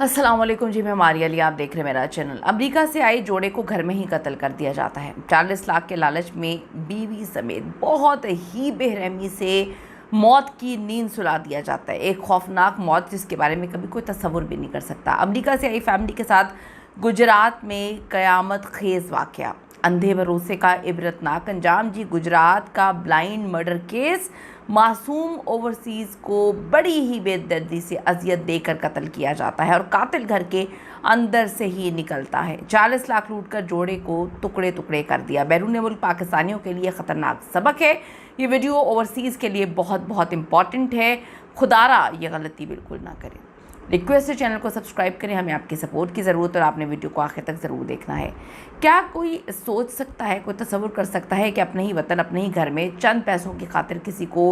अस्सलाम वालेकुम जी, मैं मारिया अली, आप देख रहे हैं मेरा चैनल। अमेरिका से आए जोड़े को घर में ही कत्ल कर दिया जाता है। 40 लाख के लालच में बीवी समेत बहुत ही बेरहमी से मौत की नींद सुला दिया जाता है। एक खौफनाक मौत जिसके बारे में कभी कोई तसव्वुर भी नहीं कर सकता। अमेरिका से आई फैमिली के साथ गुजरात में क़यामत खेज़ वाक़या, अंधे भरोसे का इबरतनाक अंजाम। जी, गुजरात का ब्लाइंड मर्डर केस, मासूम ओवरसीज़ को बड़ी ही बेदर्दी से अजियत देकर कत्ल किया जाता है और कातिल घर के अंदर से ही निकलता है। 40 लाख लूट कर जोड़े को टुकड़े टुकड़े कर दिया। बैरून मुल्क पाकिस्तानियों के लिए ख़तरनाक सबक है। ये वीडियो ओवरसीज़ के लिए बहुत बहुत इम्पॉर्टेंट है। खुदारा ये गलती बिल्कुल ना करें। रिक्वेस्ट है चैनल को सब्सक्राइब करें, हमें आपकी सपोर्ट की ज़रूरत है और आपने वीडियो को आखिर तक ज़रूर देखना है। क्या कोई सोच सकता है, कोई तसव्वुर कर सकता है कि अपने ही वतन, अपने ही घर में चंद पैसों की खातिर किसी को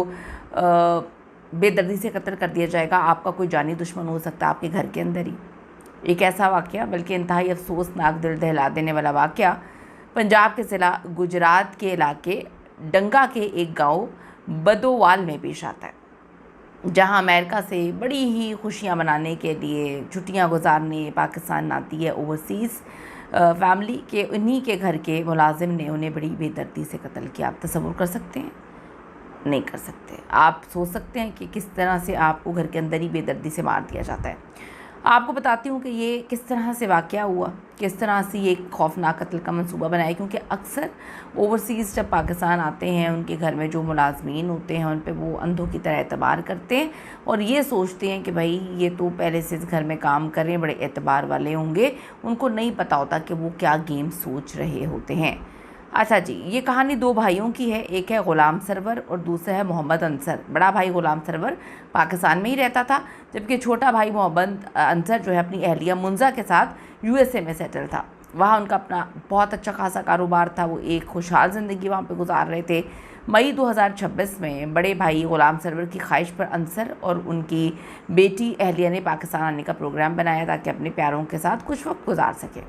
बेदर्दी से कत्ल कर दिया जाएगा? आपका कोई जानी दुश्मन हो सकता है आपके घर के अंदर ही। एक ऐसा वाक़या, बल्कि इंतहाई अफसोसनाक, दिल दहला देने वाला वाक़या पंजाब के ज़िला गुजरात के इलाके डंगा के एक गाँव बदोवाल में पेश आता है, जहां अमेरिका से बड़ी ही खुशियां मनाने के लिए छुट्टियां गुजारने पाकिस्तान आती है ओवरसीज़ फैमिली के। उन्हीं के घर के मुलाजिम ने उन्हें बड़ी बेदर्दी से कत्ल किया। आप तसव्वुर कर सकते हैं? नहीं कर सकते। आप सोच सकते हैं कि किस तरह से आपको घर के अंदर ही बेदर्दी से मार दिया जाता है। आपको बताती हूँ कि ये किस तरह से वाक़या हुआ, किस तरह से ये खौफनाक कत्ल का मंसूबा बनाया। क्योंकि अक्सर ओवरसीज़ जब पाकिस्तान आते हैं, उनके घर में जो मुलाजमीन होते हैं उन पे वो अंधों की तरह एतबार करते हैं और ये सोचते हैं कि भाई ये तो पहले से इस घर में काम कर रहे हैं, बड़े एतबार वाले होंगे। उनको नहीं पता होता कि वो क्या गेम सोच रहे होते हैं। अच्छा जी, ये कहानी दो भाइयों की है। एक है ग़ुलाम सरवर और दूसरा है मोहम्मद अंसर। बड़ा भाई ग़ुलाम सरवर पाकिस्तान में ही रहता था, जबकि छोटा भाई मोहम्मद अंसर जो है अपनी अहलिया मुंजा के साथ यूएसए में सेटल था। वहाँ उनका अपना बहुत अच्छा खासा कारोबार था। वो एक खुशहाल ज़िंदगी वहाँ पे गुजार रहे थे। मई 2026 में बड़े भाई ग़ुलाम सरवर की ख्वाहिश पर अंसर और उनकी बेटी अहलिया ने पाकिस्तान आने का प्रोग्राम बनाया ताकि अपने प्यारों के साथ कुछ वक्त गुजार सकें।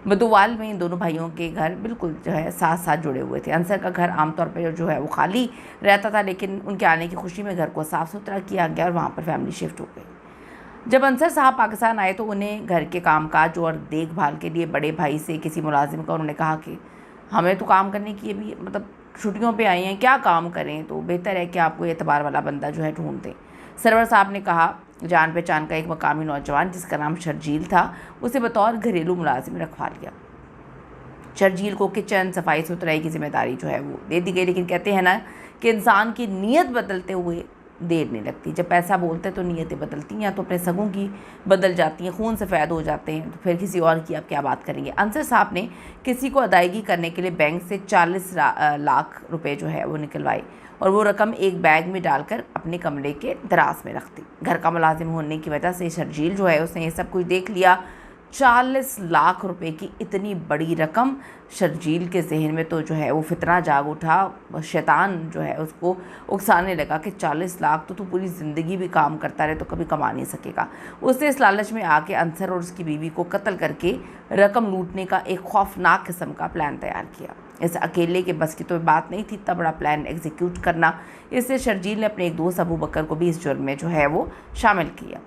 बदोवाल में इन दोनों भाइयों के घर बिल्कुल जो है साथ साथ जुड़े हुए थे। अंसर का घर आमतौर पर जो है वो खाली रहता था, लेकिन उनके आने की खुशी में घर को साफ़ सुथरा किया गया और वहाँ पर फैमिली शिफ्ट हो गई। जब अंसर साहब पाकिस्तान आए तो उन्हें घर के कामकाज और देखभाल के लिए बड़े भाई से किसी मुलाजिम का उन्होंने कहा कि हमें तो काम करने की भी मतलब छुट्टियों पे आई हैं, क्या काम करें, तो बेहतर है कि आपको एतबार वाला बंदा जो है ढूंढ दें। सरवर साहब ने कहा। जान पहचान का एक मकामी नौजवान जिसका नाम शर्जील था, उसे बतौर घरेलू मुलाजिम रखवा लिया। शर्जील को किचन सफाई सुथराई की जिम्मेदारी जो है वो दे दी गई। लेकिन कहते हैं ना कि इंसान की नीयत बदलते हुए देर नहीं लगती। जब पैसा बोलते तो नीयतें बदलती हैं, या तो अपने सगों की बदल जाती हैं, खून सफ़ेद हो जाते हैं, तो फिर किसी और की आप क्या बात करेंगे। अंसर साहब ने किसी को अदायगी करने के लिए बैंक से 40 लाख रुपए जो है वो निकलवाए और वो रकम एक बैग में डालकर अपने कमरे के दराज में रख दी। घर का मुलाजिम होने की वजह से शर्जील जो है उसने ये सब कुछ देख लिया। 40 लाख रुपए की इतनी बड़ी रकम, शर्जील के जहन में तो जो है वो फितना जाग उठा। शैतान जो है उसको उकसाने लगा कि 40 लाख तो पूरी ज़िंदगी भी काम करता रहे तो कभी कमा नहीं सकेगा। उसने इस लालच में आके अंसर और उसकी बीवी को कत्ल करके रकम लूटने का एक खौफनाक किस्म का प्लान तैयार किया। इस अकेले के बस की तो बात नहीं थी इतना बड़ा प्लान एग्जीक्यूट करना। इससे शर्जील ने अपने एक दोस्त अबू बकर को भी इस जुर्म में जो है वो शामिल किया।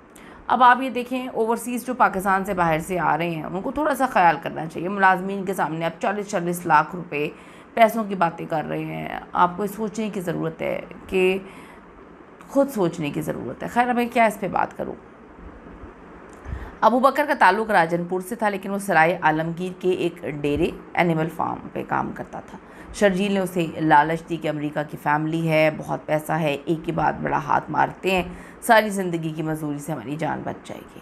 अब आप ये देखें, ओवरसीज़ जो पाकिस्तान से बाहर से आ रहे हैं उनको थोड़ा सा ख्याल करना चाहिए। मुलाजमीन के सामने आप 40-40 लाख रुपए पैसों की बातें कर रहे हैं। आपको सोचने की ज़रूरत है, कि खुद सोचने की ज़रूरत है। खैर, भाई क्या इस पर बात करूँ। अबू बकर का ताल्लुक़ राजनपुर से था, लेकिन वो सराय आलमगीर के एक डेरे एनिमल फार्म पे काम करता था। शर्जील ने उसे लालच दी कि अमेरिका की फ़ैमिली है, बहुत पैसा है, एक के बाद बड़ा हाथ मारते हैं, सारी ज़िंदगी की मजदूरी से हमारी जान बच जाएगी।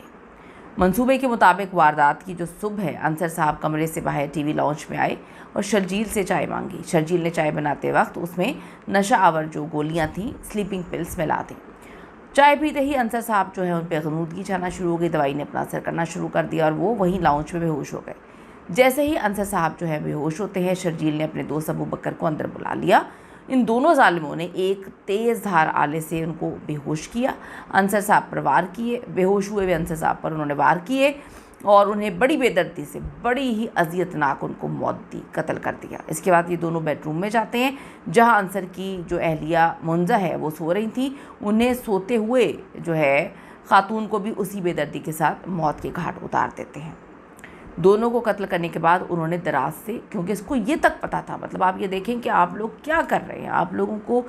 मंसूबे के मुताबिक वारदात की जो सुबह है, अंसर साहब कमरे से बाहर टीवी लाउंज में आए और शर्जील से चाय मांगी। शर्जील ने चाय बनाते वक्त उसमें नशा आवर जो गोलियाँ थीं, स्लीपिंग पिल्स मिला दी। चाय पीते ही अंसर साहब जो है उन पर गनूदगी छाना शुरू हो गई। दवाई ने अपना असर करना शुरू कर दिया और वो वहीं लाउंज में बेहोश हो गए। जैसे ही अंसर साहब जो है बेहोश होते हैं, शर्जील ने अपने दोस्त अबू बकर को अंदर बुला लिया। इन दोनों जालिमों ने एक तेज़ धार आले से उनको बेहोश किया। अंसर साहब पर वार किए। बेहोश हुए वे अंसर साहब पर उन्होंने वार किए और उन्हें बड़ी बेदर्दी से, बड़ी ही अजियतनाक उनको मौत दी, कत्ल कर दिया। इसके बाद ये दोनों बेडरूम में जाते हैं जहां अंसर की जो अहलिया मुंजा है वो सो रही थी। उन्हें सोते हुए जो है खातून को भी उसी बेदर्दी के साथ मौत के घाट उतार देते हैं। दोनों को कत्ल करने के बाद उन्होंने दराज से, क्योंकि इसको ये तक पता था, मतलब आप ये देखें कि आप लोग क्या कर रहे हैं, आप लोगों को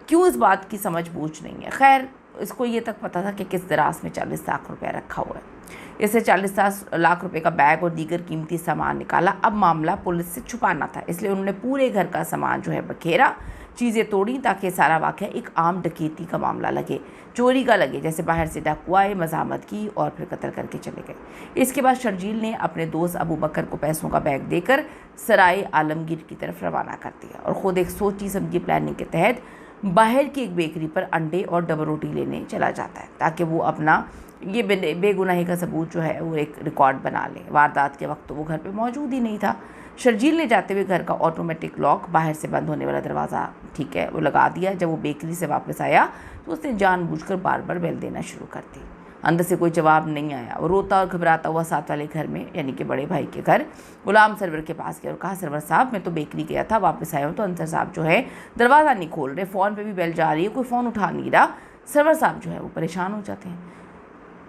क्यों इस बात की समझ बूझ नहीं है। खैर, इसको ये तक पता था कि किस दराज में 40 लाख रुपया रखा हुआ है। इससे 40 लाख रुपए का बैग और दीगर कीमती सामान निकाला। अब मामला पुलिस से छुपाना था, इसलिए उन्होंने पूरे घर का सामान जो है बखेरा, चीज़ें तोड़ी ताकि सारा वाक़या एक आम डकैती का मामला लगे, चोरी का लगे, जैसे बाहर से डाकू आए, मज़ामत की और फिर कत्ल करके चले गए। इसके बाद शर्जील ने अपने दोस्त अबू बकर को पैसों का बैग देकर सराय आलमगीर की तरफ रवाना कर दिया और ख़ुद एक सोची समझी प्लानिंग के तहत बाहर की एक बेकरी पर अंडे और डबल रोटी लेने चला जाता है, ताकि वो अपना ये बेगुनाही का सबूत जो है वो एक रिकॉर्ड बना ले। वारदात के वक्त तो वो घर पे मौजूद ही नहीं था। शर्जील ने जाते हुए घर का ऑटोमेटिक लॉक, बाहर से बंद होने वाला दरवाज़ा ठीक है वो लगा दिया। जब वो बेकरी से वापस आया तो उसने जानबूझकर बार बार बेल देना शुरू कर दी। अंदर से कोई जवाब नहीं आया। वो रोता और घबराता हुआ साथ वाले घर में, यानी कि बड़े भाई के घर, गुलाम सरवर के पास गया और कहा, सरवर साहब मैं तो बेकरी गया था, वापस आया हूँ तो अंसर साहब जो है दरवाज़ा नहीं खोल रहे, फ़ोन पे भी बेल जा रही है, कोई फ़ोन उठा नहीं रहा। सरवर साहब जो है वो परेशान हो जाते हैं।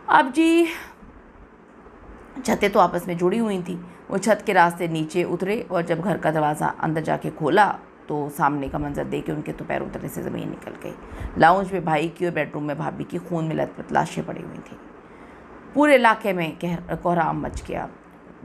अब जी छतें तो आपस में जुड़ी हुई थी। वो छत के रास्ते नीचे उतरे और जब घर का दरवाज़ा अंदर जाके खोला तो सामने का मंजर देख के उनके तो पैर उतरने से ज़मीन निकल गई। लाउंज में भाई की और बेडरूम में भाभी की खून में लथपथ लाशें पड़ी हुई थी। पूरे इलाके में कोहराम मच गया।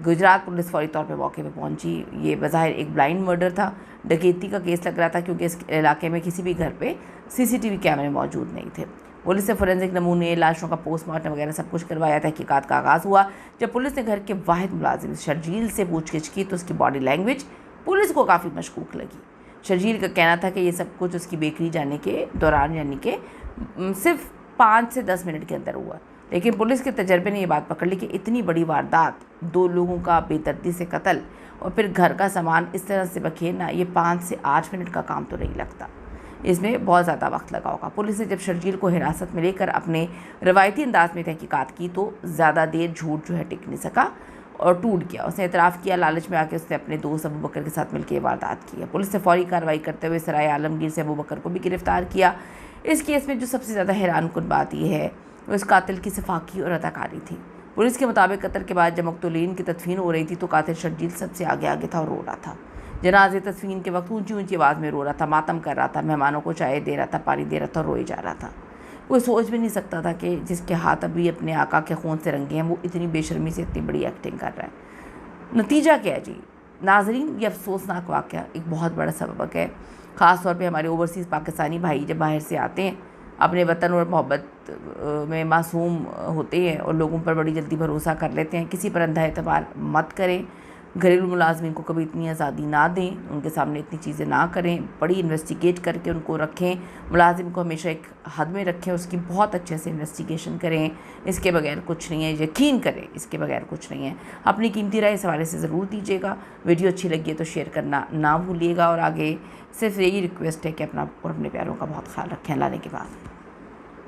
गुजरात पुलिस फौरी तौर पे मौके पे पहुंची। ये बज़ाहिर एक ब्लाइंड मर्डर था, डकैती का केस लग रहा था, क्योंकि इस इलाके में किसी भी घर पे सीसीटीवी कैमरे मौजूद नहीं थे। पुलिस ने फोरेंसिक नमूने, लाशों का पोस्टमार्टम वगैरह सब कुछ करवाया। तहकीकात का आगाज़ हुआ। जब पुलिस ने घर के वाहिद मुलाजिम शर्जील से पूछगिछ की तो उसकी बॉडी लैंग्वेज पुलिस को काफ़ी मशकूक लगी। शर्जील का कहना था कि ये सब कुछ उसकी बेकरी जाने के दौरान, यानी कि सिर्फ 5 से 10 मिनट के अंदर हुआ। लेकिन पुलिस के तजर्बे ने यह बात पकड़ ली कि इतनी बड़ी वारदात, 2 लोगों का बेदर्दी से कत्ल और फिर घर का सामान इस तरह से बखेरना, ये 5 से 8 मिनट का काम तो नहीं लगता, इसमें बहुत ज़्यादा वक्त लगा होगा। पुलिस ने जब शर्जील को हिरासत में लेकर अपने रवायती अंदाज में तहकीकात की तो ज़्यादा देर झूठ जो है टिक नहीं सका और टूट गया। उसने एतराफ़ किया, लालच में आके उसने अपने दोस्त अबू बकर के साथ मिलकर ये वारदात की है। पुलिस ने फौरी कार्रवाई करते हुए सराय आलमगीर से अबू बकर को भी गिरफ्तार किया। इस केस में जो सबसे ज़्यादा हैरानकुन बात यह है वो इस कातिल की सफाकी और अदाकारी थी। पुलिस के मुताबिक कत्ल के बाद जब मकतूलीन की तदफीन हो रही थी तो कातिल शर्जील सबसे आगे आगे था और रो रहा था। जनाजे तदफीन के वक्त ऊंची ऊंची आवाज़ में रो रहा था, मातम कर रहा था, मेहमानों को चाय दे रहा था, पानी दे रहा था, रोए जा रहा था। कोई सोच भी नहीं सकता था कि जिसके हाथ अभी अपने आका के खून से रंगे हैं वो इतनी बेशर्मी से इतनी बड़ी एक्टिंग कर रहा है। नतीजा क्या है जी नाजरीन, ये अफसोसनाक वाक़या एक बहुत बड़ा सबक है। ख़ास तौर पे हमारे ओवरसीज़ पाकिस्तानी भाई जब बाहर से आते हैं, अपने वतन और मोहब्बत में मासूम होते हैं और लोगों पर बड़ी जल्दी भरोसा कर लेते हैं। किसी पर अंधा एतबार मत करें। घरेलू मुलाजमिन को कभी इतनी आज़ादी ना दें, उनके सामने इतनी चीज़ें ना करें, बड़ी इन्वेस्टिगेट करके उनको रखें। मुलाजिम को हमेशा एक हद में रखें, उसकी बहुत अच्छे से इन्वेस्टिगेशन करें। इसके बगैर कुछ नहीं है, यकीन करें इसके बगैर कुछ नहीं है। अपनी कीमती राय इस हवाले से ज़रूर दीजिएगा। वीडियो अच्छी लगी है तो शेयर करना ना भूलिएगा और आगे सिर्फ यही रिक्वेस्ट है कि अपना और अपने प्यारों का बहुत ख्याल रखें। अल्लाह ने के बाद।